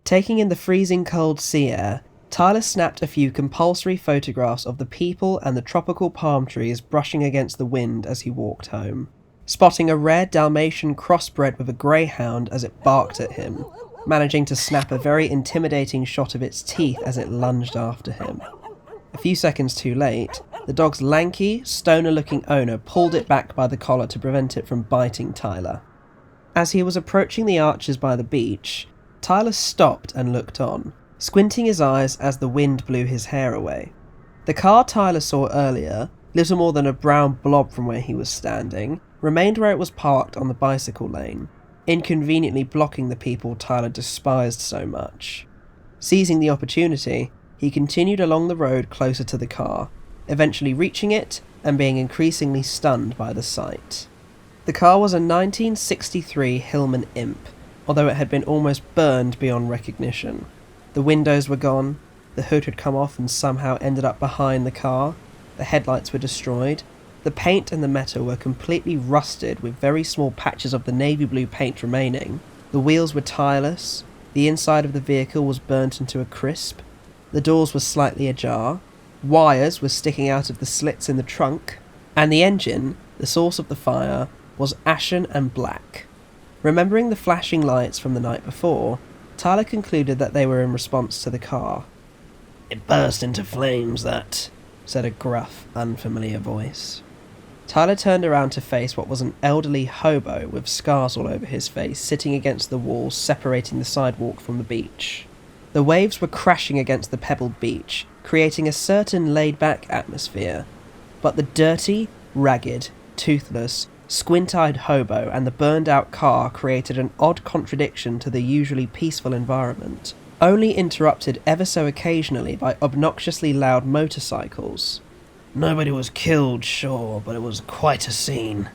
Taking in the freezing cold sea air, Tyler snapped a few compulsory photographs of the people and the tropical palm trees brushing against the wind as he walked home, spotting a rare Dalmatian crossbred with a greyhound as it barked at him, managing to snap a very intimidating shot of its teeth as it lunged after him. A few seconds too late, the dog's lanky, stoner-looking owner pulled it back by the collar to prevent it from biting Tyler. As he was approaching the arches by the beach, Tyler stopped and looked on, squinting his eyes as the wind blew his hair away. The car Tyler saw earlier, little more than a brown blob from where he was standing, remained where it was parked on the bicycle lane, inconveniently blocking the people Tyler despised so much. Seizing the opportunity, he continued along the road closer to the car, eventually reaching it and being increasingly stunned by the sight. The car was a 1963 Hillman Imp, although it had been almost burned beyond recognition. The windows were gone, the hood had come off and somehow ended up behind the car, the headlights were destroyed, the paint and the metal were completely rusted with very small patches of the navy blue paint remaining, the wheels were tireless, the inside of the vehicle was burnt into a crisp, the doors were slightly ajar, wires were sticking out of the slits in the trunk, and the engine, the source of the fire, was ashen and black. Remembering the flashing lights from the night before, Tyler concluded that they were in response to the car. "It burst into flames, that," said a gruff, unfamiliar voice. Tyler turned around to face what was an elderly hobo with scars all over his face sitting against the wall separating the sidewalk from the beach. The waves were crashing against the pebbled beach, creating a certain laid-back atmosphere, but the dirty, ragged, toothless, squint-eyed hobo and the burned-out car created an odd contradiction to the usually peaceful environment, only interrupted ever so occasionally by obnoxiously loud motorcycles. "Nobody was killed, sure, but it was quite a scene.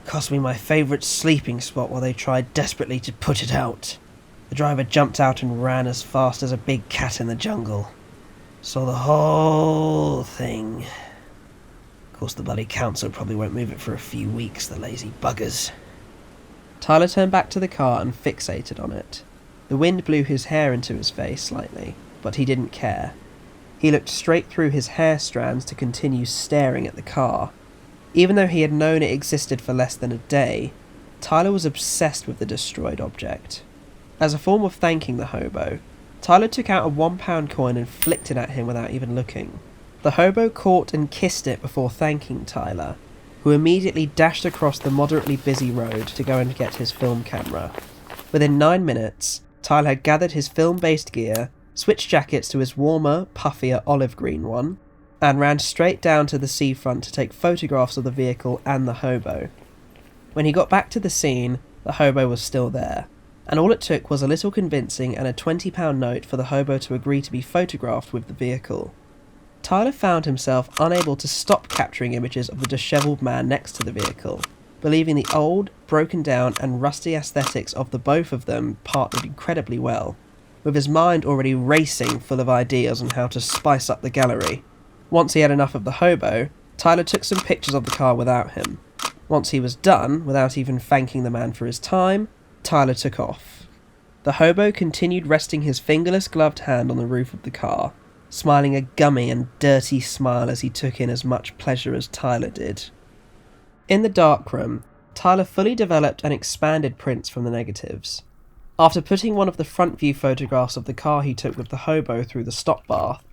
Cost me my favourite sleeping spot while they tried desperately to put it out. The driver jumped out and ran as fast as a big cat in the jungle. Saw the whole thing. Of course, the bloody council probably won't move it for a few weeks, the lazy buggers." Tyler turned back to the car and fixated on it. The wind blew his hair into his face slightly, but he didn't care. He looked straight through his hair strands to continue staring at the car. Even though he had known it existed for less than a day, Tyler was obsessed with the destroyed object. As a form of thanking the hobo, Tyler took out a £1 coin and flicked it at him without even looking. The hobo caught and kissed it before thanking Tyler, who immediately dashed across the moderately busy road to go and get his film camera. Within 9 minutes, Tyler had gathered his film-based gear, switched jackets to his warmer, puffier olive green one, and ran straight down to the seafront to take photographs of the vehicle and the hobo. When he got back to the scene, the hobo was still there, and all it took was a little convincing and a £20 note for the hobo to agree to be photographed with the vehicle. Tyler found himself unable to stop capturing images of the dishevelled man next to the vehicle, believing the old, broken down and rusty aesthetics of the both of them partnered incredibly well, with his mind already racing full of ideas on how to spice up the gallery. Once he had enough of the hobo, Tyler took some pictures of the car without him. Once he was done, without even thanking the man for his time, Tyler took off. The hobo continued resting his fingerless gloved hand on the roof of the car, smiling a gummy and dirty smile as he took in as much pleasure as Tyler did. In the darkroom, Tyler fully developed and expanded prints from the negatives. After putting one of the front view photographs of the car he took with the hobo through the stop bath,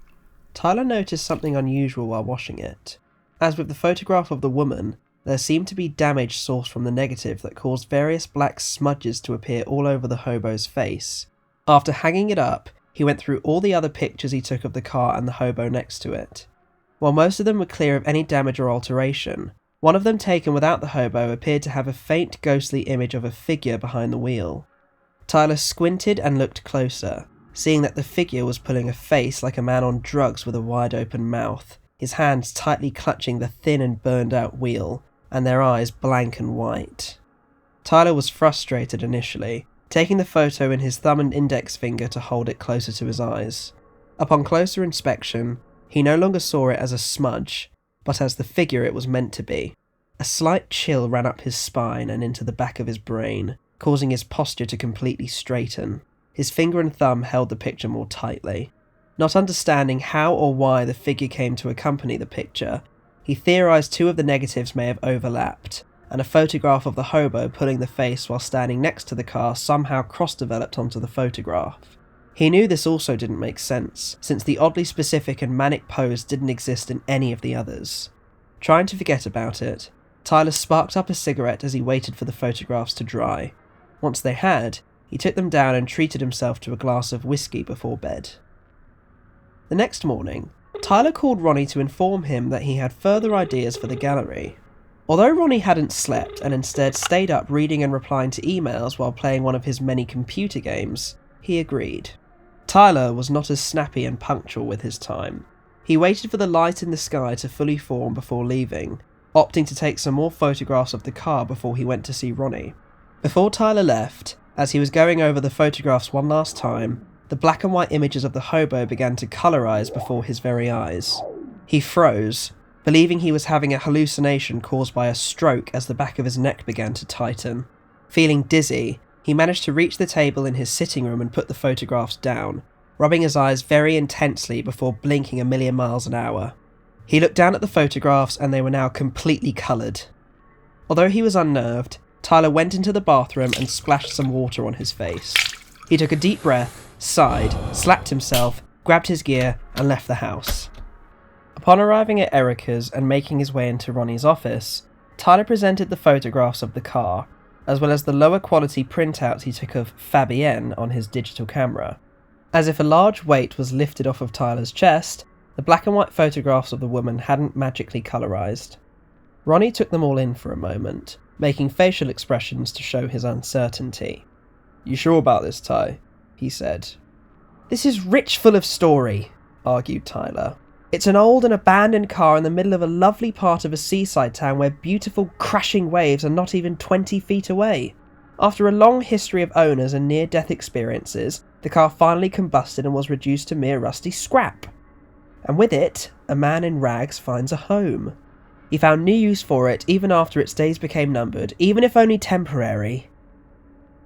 Tyler noticed something unusual while washing it. As with the photograph of the woman, there seemed to be damage sourced from the negative that caused various black smudges to appear all over the hobo's face. After hanging it up, he went through all the other pictures he took of the car and the hobo next to it. While most of them were clear of any damage or alteration, one of them taken without the hobo appeared to have a faint ghostly image of a figure behind the wheel. Tyler squinted and looked closer, seeing that the figure was pulling a face like a man on drugs with a wide open mouth, his hands tightly clutching the thin and burned out wheel, and their eyes blank and white. Tyler was frustrated initially, taking the photo in his thumb and index finger to hold it closer to his eyes. Upon closer inspection, he no longer saw it as a smudge, but as the figure it was meant to be. A slight chill ran up his spine and into the back of his brain, causing his posture to completely straighten. His finger and thumb held the picture more tightly. Not understanding how or why the figure came to accompany the picture, he theorised two of the negatives may have overlapped, and a photograph of the hobo pulling the face while standing next to the car somehow cross-developed onto the photograph. He knew this also didn't make sense, since the oddly specific and manic pose didn't exist in any of the others. Trying to forget about it, Tyler sparked up a cigarette as he waited for the photographs to dry. Once they had, he took them down and treated himself to a glass of whiskey before bed. The next morning, Tyler called Ronnie to inform him that he had further ideas for the gallery. Although Ronnie hadn't slept and instead stayed up reading and replying to emails while playing one of his many computer games, he agreed. Tyler was not as snappy and punctual with his time. He waited for the light in the sky to fully form before leaving, opting to take some more photographs of the car before he went to see Ronnie. Before Tyler left, as he was going over the photographs one last time, the black and white images of the hobo began to colorise before his very eyes. He froze, believing he was having a hallucination caused by a stroke as the back of his neck began to tighten. Feeling dizzy, he managed to reach the table in his sitting room and put the photographs down, rubbing his eyes very intensely before blinking a million miles an hour. He looked down at the photographs and they were now completely coloured. Although he was unnerved, Tyler went into the bathroom and splashed some water on his face. He took a deep breath, sighed, slapped himself, grabbed his gear and left the house. Upon arriving at Erica's and making his way into Ronnie's office, Tyler presented the photographs of the car, as well as the lower quality printouts he took of Fabienne on his digital camera. As if a large weight was lifted off of Tyler's chest, the black and white photographs of the woman hadn't magically colorised. Ronnie took them all in for a moment, making facial expressions to show his uncertainty. "You sure about this, Ty?" he said. "This is rich full of story," argued Tyler. "It's an old and abandoned car in the middle of a lovely part of a seaside town where beautiful crashing waves are not even 20 feet away. After a long history of owners and near-death experiences, the car finally combusted and was reduced to mere rusty scrap. And with it, a man in rags finds a home. He found new use for it even after its days became numbered, even if only temporary.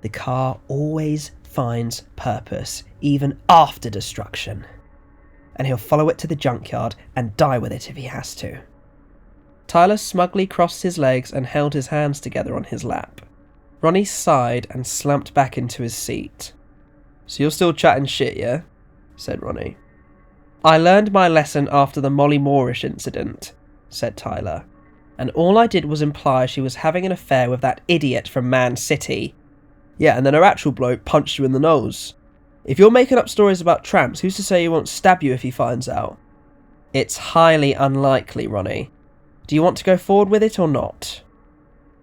The car always finds purpose, even after destruction. And he'll follow it to the junkyard and die with it if he has to." Tyler smugly crossed his legs and held his hands together on his lap. Ronnie sighed and slumped back into his seat. "So you're still chatting shit, yeah?" said Ronnie. "I learned my lesson after the Molly Moorish incident," said Tyler, "and all I did was imply she was having an affair with that idiot from Man City. Yeah, and then her actual bloke punched you in the nose. If you're making up stories about tramps, who's to say he won't stab you if he finds out?" "It's highly unlikely, Ronnie. Do you want to go forward with it or not?"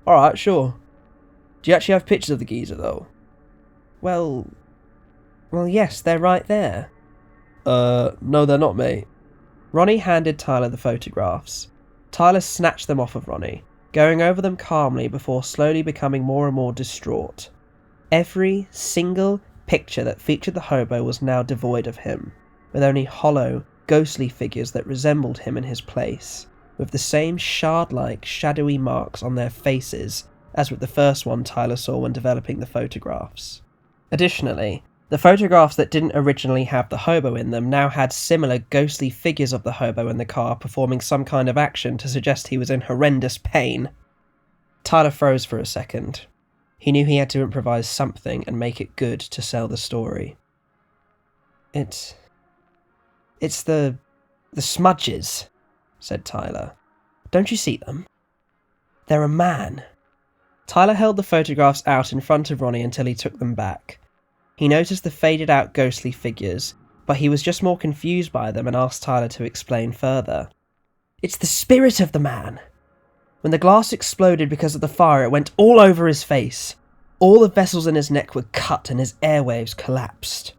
"Alright, sure. Do you actually have pictures of the geezer, though?" Well, yes, they're right there." No, they're not, mate." Ronnie handed Tyler the photographs. Tyler snatched them off of Ronnie, going over them calmly before slowly becoming more and more distraught. Every single picture that featured the hobo was now devoid of him, with only hollow, ghostly figures that resembled him in his place, with the same shard-like, shadowy marks on their faces as with the first one Tyler saw when developing the photographs. Additionally, the photographs that didn't originally have the hobo in them now had similar ghostly figures of the hobo in the car performing some kind of action to suggest he was in horrendous pain. Tyler froze for a second. He knew he had to improvise something and make it good to sell the story. It's the smudges," said Tyler. "Don't you see them? They're a man." Tyler held the photographs out in front of Ronnie until he took them back. He noticed the faded out ghostly figures, but he was just more confused by them and asked Tyler to explain further. "It's the spirit of the man. When the glass exploded because of the fire, it went all over his face. All the vessels in his neck were cut and his airwaves collapsed."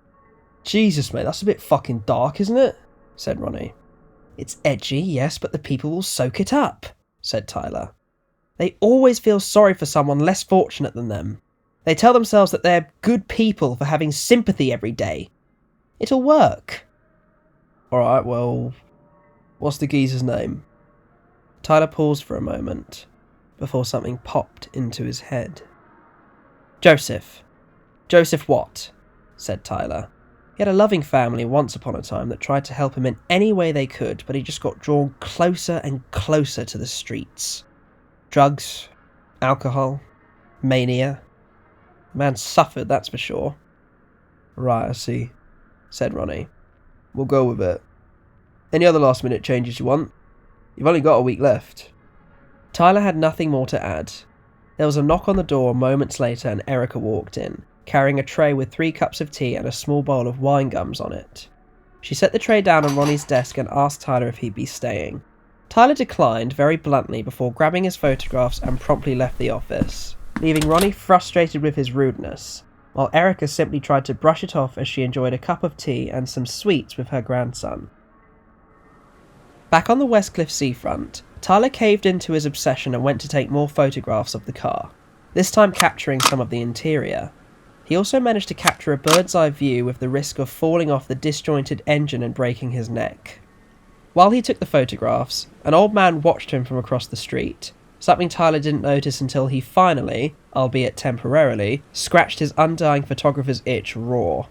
"Jesus, mate, that's a bit fucking dark, isn't it?" said Ronnie. "It's edgy, yes, but the people will soak it up," said Tyler. "They always feel sorry for someone less fortunate than them. They tell themselves that they're good people for having sympathy every day. It'll work." "Alright, well, what's the geezer's name?" Tyler paused for a moment, before something popped into his head. "Joseph. Joseph what?" said Tyler. He had a loving family once upon a time that tried to help him in any way they could, but he just got drawn closer and closer to the streets. Drugs, alcohol, mania. The man suffered, that's for sure. Right, I see, said Ronnie. We'll go with it. Any other last-minute changes you want? You've only got a week left. Tyler had nothing more to add. There was a knock on the door moments later and Erica walked in, carrying a tray with 3 cups of tea and a small bowl of wine gums on it. She set the tray down on Ronnie's desk and asked Tyler if he'd be staying. Tyler declined very bluntly before grabbing his photographs and promptly left the office, leaving Ronnie frustrated with his rudeness, while Erica simply tried to brush it off as she enjoyed a cup of tea and some sweets with her grandson. Back on the Westcliff seafront, Tyler caved into his obsession and went to take more photographs of the car, this time capturing some of the interior. He also managed to capture a bird's eye view with the risk of falling off the disjointed engine and breaking his neck. While he took the photographs, an old man watched him from across the street, something Tyler didn't notice until he finally, albeit temporarily, scratched his undying photographer's itch raw.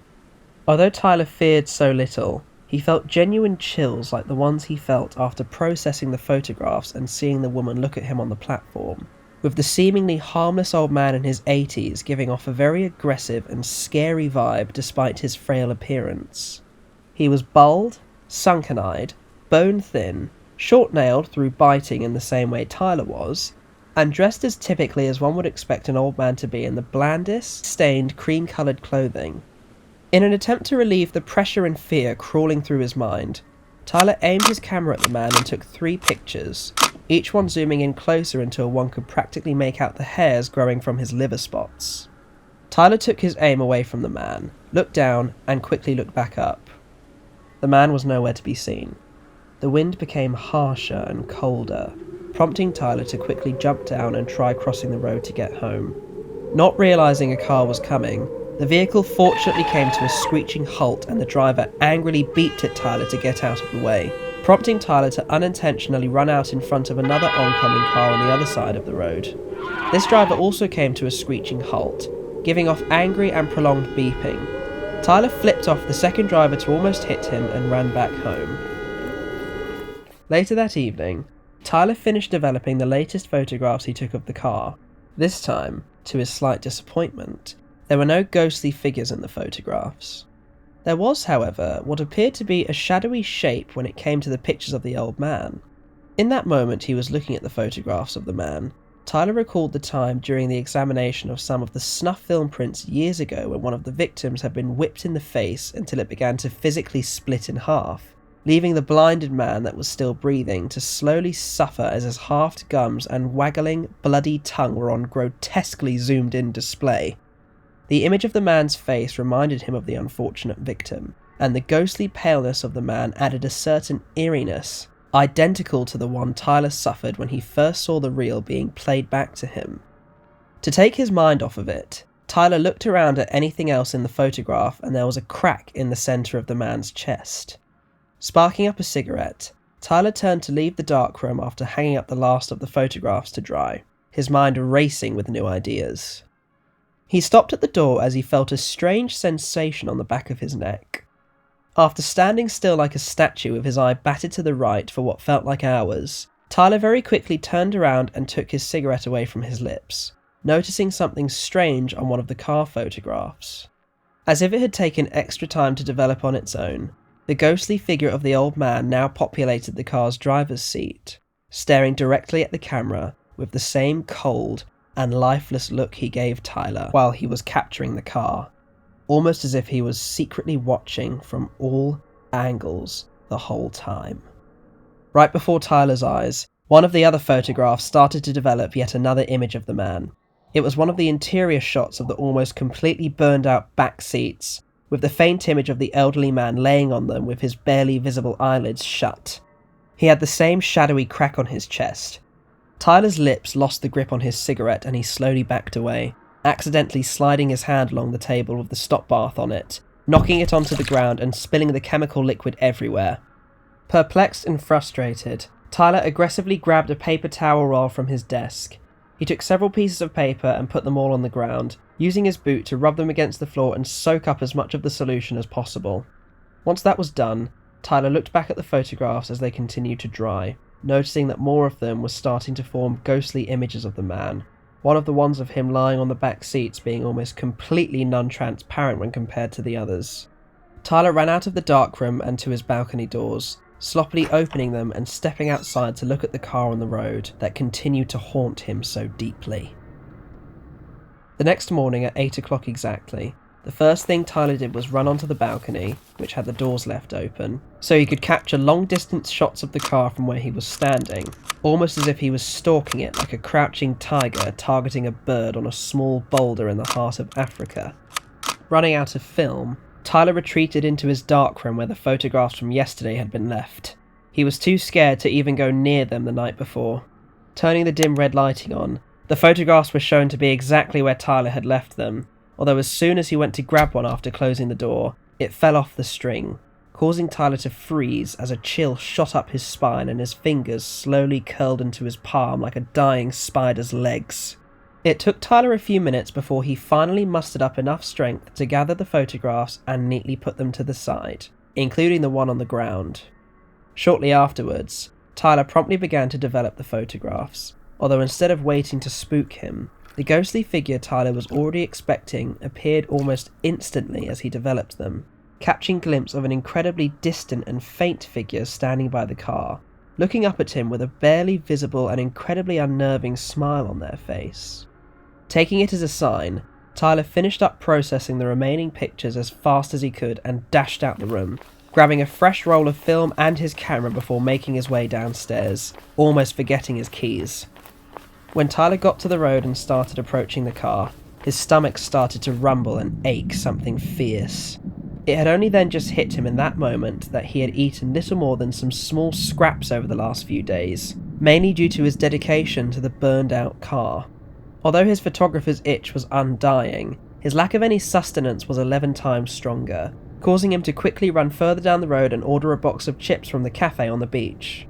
Although Tyler feared so little, he felt genuine chills like the ones he felt after processing the photographs and seeing the woman look at him on the platform, with the seemingly harmless old man in his 80s giving off a very aggressive and scary vibe despite his frail appearance. He was bald, sunken-eyed, bone-thin, short-nailed through biting in the same way Tyler was, and dressed as typically as one would expect an old man to be in the blandest, stained, cream-coloured clothing. In an attempt to relieve the pressure and fear crawling through his mind, Tyler aimed his camera at the man and took 3 pictures, each one zooming in closer until one could practically make out the hairs growing from his liver spots. Tyler took his aim away from the man, looked down, and quickly looked back up. The man was nowhere to be seen. The wind became harsher and colder, prompting Tyler to quickly jump down and try crossing the road to get home. Not realising a car was coming, the vehicle fortunately came to a screeching halt and the driver angrily beeped at Tyler to get out of the way, prompting Tyler to unintentionally run out in front of another oncoming car on the other side of the road. This driver also came to a screeching halt, giving off angry and prolonged beeping. Tyler flipped off the second driver to almost hit him and ran back home. Later that evening, Tyler finished developing the latest photographs he took of the car. This time, to his slight disappointment, there were no ghostly figures in the photographs. There was, however, what appeared to be a shadowy shape when it came to the pictures of the old man. In that moment he was looking at the photographs of the man, Tyler recalled the time during the examination of some of the snuff film prints years ago when one of the victims had been whipped in the face until it began to physically split in half, leaving the blinded man that was still breathing to slowly suffer as his halved gums and waggling, bloody tongue were on grotesquely zoomed-in display. The image of the man's face reminded him of the unfortunate victim, and the ghostly paleness of the man added a certain eeriness, identical to the one Tyler suffered when he first saw the reel being played back to him. To take his mind off of it, Tyler looked around at anything else in the photograph and there was a crack in the centre of the man's chest. Sparking up a cigarette, Tyler turned to leave the darkroom after hanging up the last of the photographs to dry, his mind racing with new ideas. He stopped at the door as he felt a strange sensation on the back of his neck. After standing still like a statue with his eye batted to the right for what felt like hours, Tyler very quickly turned around and took his cigarette away from his lips, noticing something strange on one of the car photographs. As if it had taken extra time to develop on its own, the ghostly figure of the old man now populated the car's driver's seat, staring directly at the camera with the same cold and lifeless look he gave Tyler while he was capturing the car, almost as if he was secretly watching from all angles the whole time. Right before Tyler's eyes, one of the other photographs started to develop yet another image of the man. It was one of the interior shots of the almost completely burned out back seats, with the faint image of the elderly man laying on them with his barely visible eyelids shut. He had the same shadowy crack on his chest. Tyler's lips lost the grip on his cigarette and he slowly backed away, accidentally sliding his hand along the table with the stop bath on it, knocking it onto the ground and spilling the chemical liquid everywhere. Perplexed and frustrated, Tyler aggressively grabbed a paper towel roll from his desk. He took several pieces of paper and put them all on the ground, using his boot to rub them against the floor and soak up as much of the solution as possible. Once that was done, Tyler looked back at the photographs as they continued to dry, noticing that more of them were starting to form ghostly images of the man, one of the ones of him lying on the back seats being almost completely non-transparent when compared to the others. Tyler ran out of the darkroom and to his balcony doors, sloppily opening them and stepping outside to look at the car on the road that continued to haunt him so deeply. The next morning at 8 o'clock exactly, the first thing Tyler did was run onto the balcony, which had the doors left open, so he could capture long-distance shots of the car from where he was standing, almost as if he was stalking it like a crouching tiger targeting a bird on a small boulder in the heart of Africa. Running out of film, Tyler retreated into his darkroom where the photographs from yesterday had been left. He was too scared to even go near them the night before. Turning the dim red lighting on, the photographs were shown to be exactly where Tyler had left them, although as soon as he went to grab one after closing the door, it fell off the string, causing Tyler to freeze as a chill shot up his spine and his fingers slowly curled into his palm like a dying spider's legs. It took Tyler a few minutes before he finally mustered up enough strength to gather the photographs and neatly put them to the side, including the one on the ground. Shortly afterwards, Tyler promptly began to develop the photographs, although instead of waiting to spook him, the ghostly figure Tyler was already expecting appeared almost instantly as he developed them, catching a glimpse of an incredibly distant and faint figure standing by the car, looking up at him with a barely visible and incredibly unnerving smile on their face. Taking it as a sign, Tyler finished up processing the remaining pictures as fast as he could and dashed out the room, grabbing a fresh roll of film and his camera before making his way downstairs, almost forgetting his keys. When Tyler got to the road and started approaching the car, his stomach started to rumble and ache something fierce. It had only then just hit him in that moment that he had eaten little more than some small scraps over the last few days, mainly due to his dedication to the burned out car. Although his photographer's itch was undying, his lack of any sustenance was 11 times stronger, causing him to quickly run further down the road and order a box of chips from the cafe on the beach.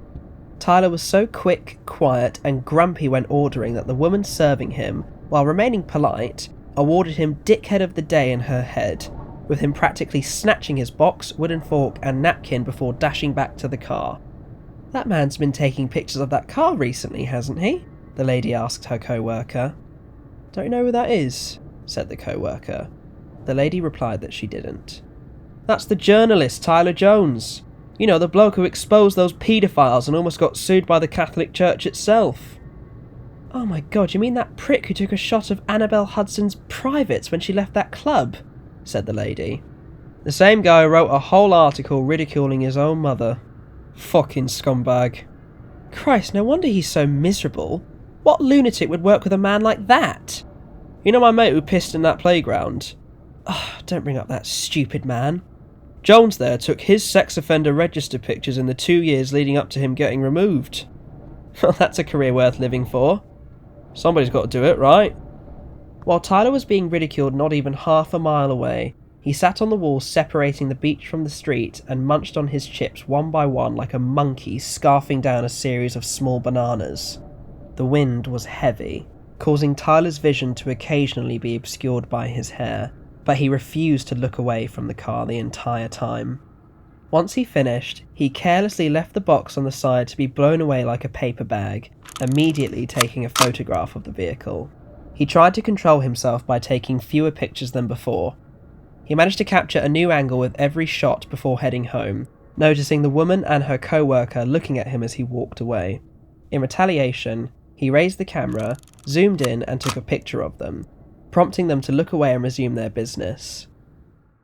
Tyler was so quick, quiet, and grumpy when ordering that the woman serving him, while remaining polite, awarded him Dickhead of the Day in her head, with him practically snatching his box, wooden fork, and napkin before dashing back to the car. "That man's been taking pictures of that car recently, hasn't he?" the lady asked her co-worker. "Don't you know who that is?" said the co-worker. The lady replied that she didn't. "That's the journalist, Tyler Jones. You know, the bloke who exposed those paedophiles and almost got sued by the Catholic Church itself." "Oh my god, you mean that prick who took a shot of Annabelle Hudson's privates when she left that club?" said the lady. "The same guy who wrote a whole article ridiculing his own mother. Fucking scumbag." "Christ, no wonder he's so miserable. What lunatic would work with a man like that?" "You know my mate who pissed in that playground?" "Oh, don't bring up that stupid man." "Jones there took his sex offender register pictures in the 2 years leading up to him getting removed." "Well, that's a career worth living for." "Somebody's got to do it, right?" While Tyler was being ridiculed not even half a mile away, he sat on the wall separating the beach from the street and munched on his chips one by one like a monkey scarfing down a series of small bananas. The wind was heavy, causing Tyler's vision to occasionally be obscured by his hair, but he refused to look away from the car the entire time. Once he finished, he carelessly left the box on the side to be blown away like a paper bag, immediately taking a photograph of the vehicle. He tried to control himself by taking fewer pictures than before. He managed to capture a new angle with every shot before heading home, noticing the woman and her co-worker looking at him as he walked away. In retaliation, he raised the camera, zoomed in and took a picture of them, prompting them to look away and resume their business.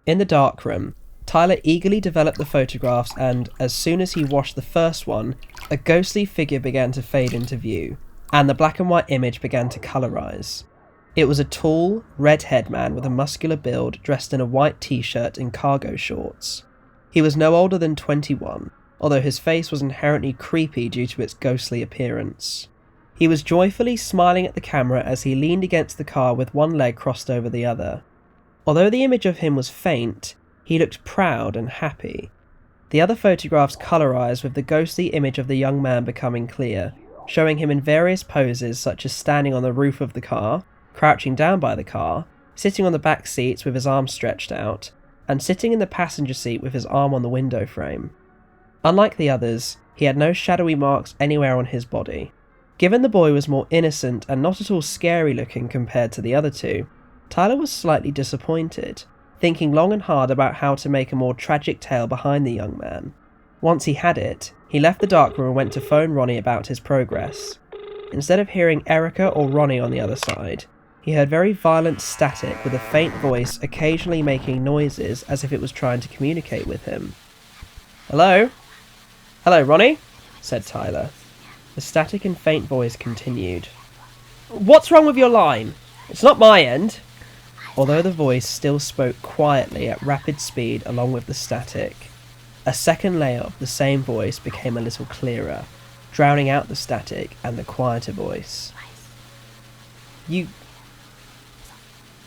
In the darkroom, Tyler eagerly developed the photographs and, as soon as he washed the first one, a ghostly figure began to fade into view, and the black and white image began to colorize. It was a tall, red-haired man with a muscular build dressed in a white t-shirt and cargo shorts. He was no older than 21, although his face was inherently creepy due to its ghostly appearance. He was joyfully smiling at the camera as he leaned against the car with one leg crossed over the other. Although the image of him was faint, he looked proud and happy. The other photographs colorized with the ghostly image of the young man becoming clear, showing him in various poses such as standing on the roof of the car, crouching down by the car, sitting on the back seats with his arms stretched out, and sitting in the passenger seat with his arm on the window frame. Unlike the others, he had no shadowy marks anywhere on his body. Given the boy was more innocent and not at all scary looking compared to the other two, Tyler was slightly disappointed, thinking long and hard about how to make a more tragic tale behind the young man. Once he had it, he left the darkroom and went to phone Ronnie about his progress. Instead of hearing Erica or Ronnie on the other side, he heard very violent static with a faint voice occasionally making noises as if it was trying to communicate with him. "Hello? Hello, Ronnie?" said Tyler. The static and faint voice continued. "What's wrong with your line? It's not my end." Although the voice still spoke quietly at rapid speed along with the static, a second layer of the same voice became a little clearer, drowning out the static and the quieter voice. "You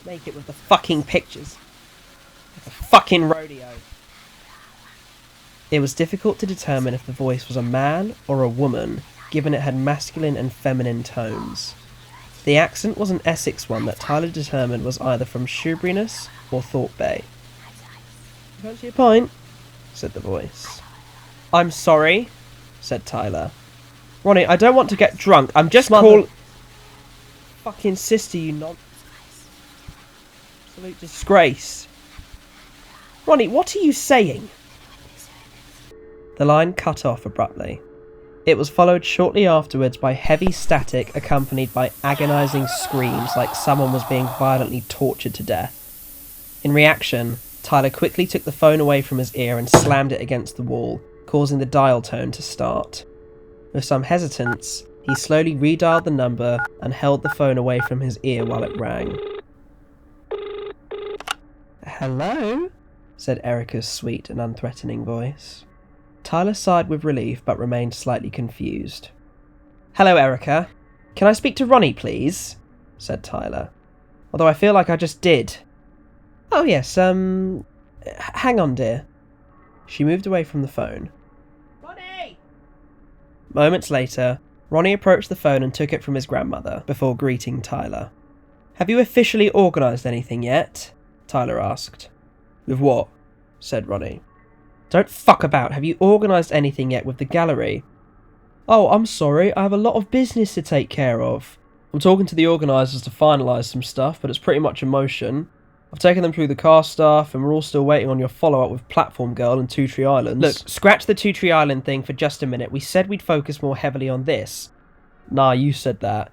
make it with the fucking pictures. Like a fucking rodeo." It was difficult to determine if the voice was a man or a woman, given it had masculine and feminine tones. The accent was an Essex one that Tyler determined was either from Shoeburyness or Thorpe Bay. "Fancy a pint?" said the voice. "I'm sorry," said Tyler. "Ronnie, I don't want to get drunk. I'm just fucking sister, you absolute disgrace. Ronnie, what are you saying?" The line cut off abruptly. It was followed shortly afterwards by heavy static accompanied by agonising screams like someone was being violently tortured to death. In reaction, Tyler quickly took the phone away from his ear and slammed it against the wall, causing the dial tone to start. With some hesitance, he slowly redialed the number and held the phone away from his ear while it rang. "Hello?" said Erica's sweet and unthreatening voice. Tyler sighed with relief but remained slightly confused. "Hello, Erica. Can I speak to Ronnie, please?" said Tyler. "Although I feel like I just did." "Oh yes, hang on, dear." She moved away from the phone. "Ronnie!" Moments later, Ronnie approached the phone and took it from his grandmother before greeting Tyler. "Have you officially organised anything yet?" Tyler asked. "With what?" said Ronnie. "Don't fuck about. Have you organised anything yet with the gallery?" "Oh, I'm sorry. I have a lot of business to take care of. I'm talking to the organisers to finalise some stuff, but it's pretty much in motion. I've taken them through the car stuff, and we're all still waiting on your follow-up with Platform Girl and Two Tree Islands." "Look, scratch the Two Tree Island thing for just a minute. We said we'd focus more heavily on this." "Nah, you said that."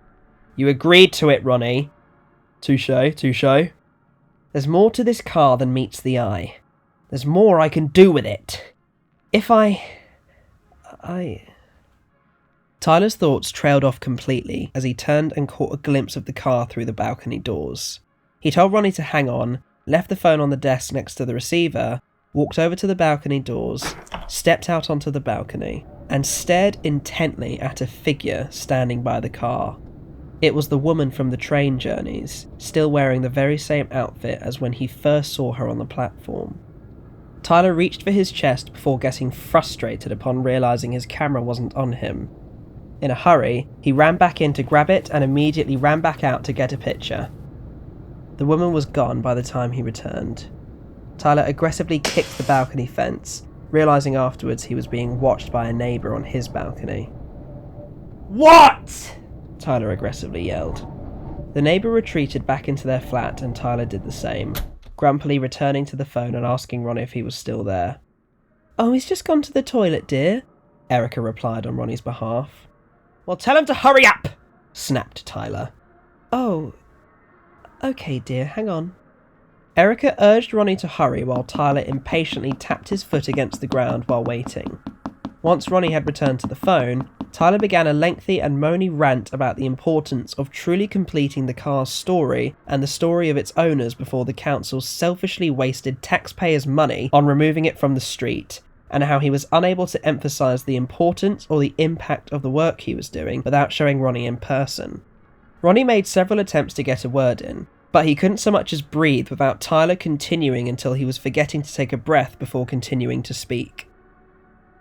"You agreed to it, Ronnie." Touche, touche. "There's more to this car than meets the eye. There's more I can do with it. If I... Tyler's thoughts trailed off completely as he turned and caught a glimpse of the car through the balcony doors. He told Ronnie to hang on, left the phone on the desk next to the receiver, walked over to the balcony doors, stepped out onto the balcony, and stared intently at a figure standing by the car. It was the woman from the train journeys, still wearing the very same outfit as when he first saw her on the platform. Tyler reached for his chest before getting frustrated upon realising his camera wasn't on him. In a hurry, he ran back in to grab it and immediately ran back out to get a picture. The woman was gone by the time he returned. Tyler aggressively kicked the balcony fence, realising afterwards he was being watched by a neighbour on his balcony. "What?" Tyler aggressively yelled. The neighbour retreated back into their flat and Tyler did the same, grumpily returning to the phone and asking Ronnie if he was still there. "Oh, he's just gone to the toilet, dear," Erica replied on Ronnie's behalf. "Well, tell him to hurry up!" snapped Tyler. "Oh, okay, dear, hang on." Erica urged Ronnie to hurry while Tyler impatiently tapped his foot against the ground while waiting. Once Ronnie had returned to the phone, Tyler began a lengthy and moany rant about the importance of truly completing the car's story and the story of its owners before the council selfishly wasted taxpayers' money on removing it from the street, and how he was unable to emphasise the importance or the impact of the work he was doing without showing Ronnie in person. Ronnie made several attempts to get a word in, but he couldn't so much as breathe without Tyler continuing until he was forgetting to take a breath before continuing to speak.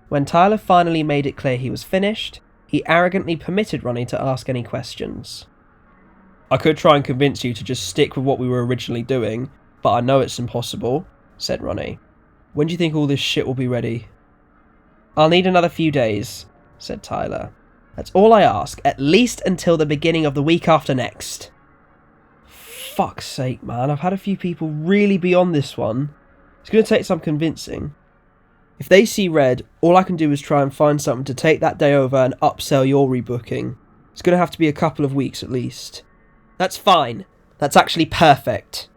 When Tyler finally made it clear he was finished, He arrogantly permitted Ronnie to ask any questions. "I could try and convince you to just stick with what we were originally doing, but I know it's impossible," said Ronnie. "When do you think all this shit will be ready?" "I'll need another few days," said Tyler. "That's all I ask, at least until the beginning of the week after next." Fuck's sake, man, I've had a few people really be on this one. It's going to take some convincing. If they see red, all I can do is try and find something to take that day over and upsell your rebooking. It's going to have to be a couple of weeks at least. That's fine. That's actually perfect.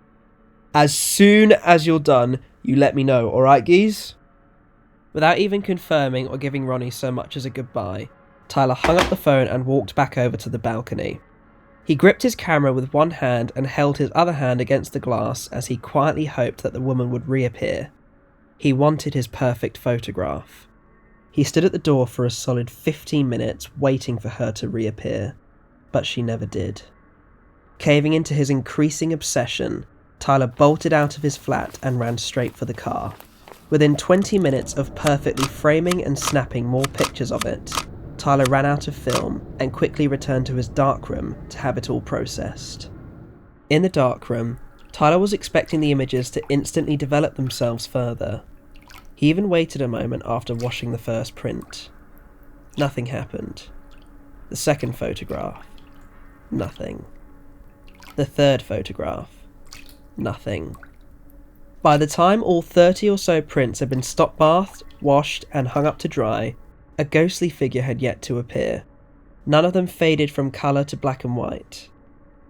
As soon as you're done, you let me know, alright, geez? Without even confirming or giving Ronnie so much as a goodbye, Tyler hung up the phone and walked back over to the balcony. He gripped his camera with one hand and held his other hand against the glass as he quietly hoped that the woman would reappear. He wanted his perfect photograph. He stood at the door for a solid 15 minutes waiting for her to reappear, but she never did. Caving into his increasing obsession, Tyler bolted out of his flat and ran straight for the car. Within 20 minutes of perfectly framing and snapping more pictures of it, Tyler ran out of film and quickly returned to his darkroom to have it all processed. In the darkroom, Tyler was expecting the images to instantly develop themselves further. He even waited a moment after washing the first print. Nothing happened. The second photograph. Nothing. The third photograph. Nothing. By the time all 30 or so prints had been stop bathed, washed, and hung up to dry, a ghostly figure had yet to appear. None of them faded from colour to black and white.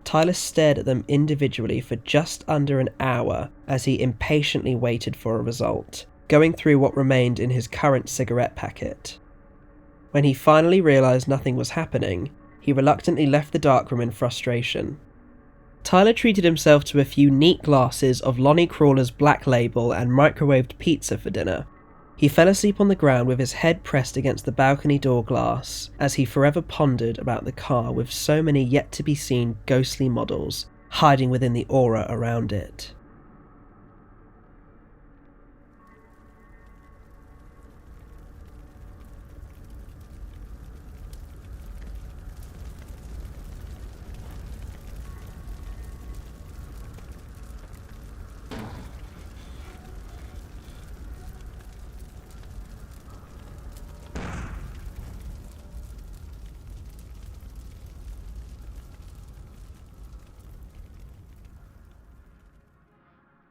Tyler stared at them individually for just under an hour as he impatiently waited for a result, going through what remained in his current cigarette packet. When he finally realised nothing was happening, he reluctantly left the darkroom in frustration. Tyler treated himself to a few neat glasses of Lonnie Crawler's Black Label and microwaved pizza for dinner. He fell asleep on the ground with his head pressed against the balcony door glass as he forever pondered about the car with so many yet-to-be-seen ghostly models hiding within the aura around it.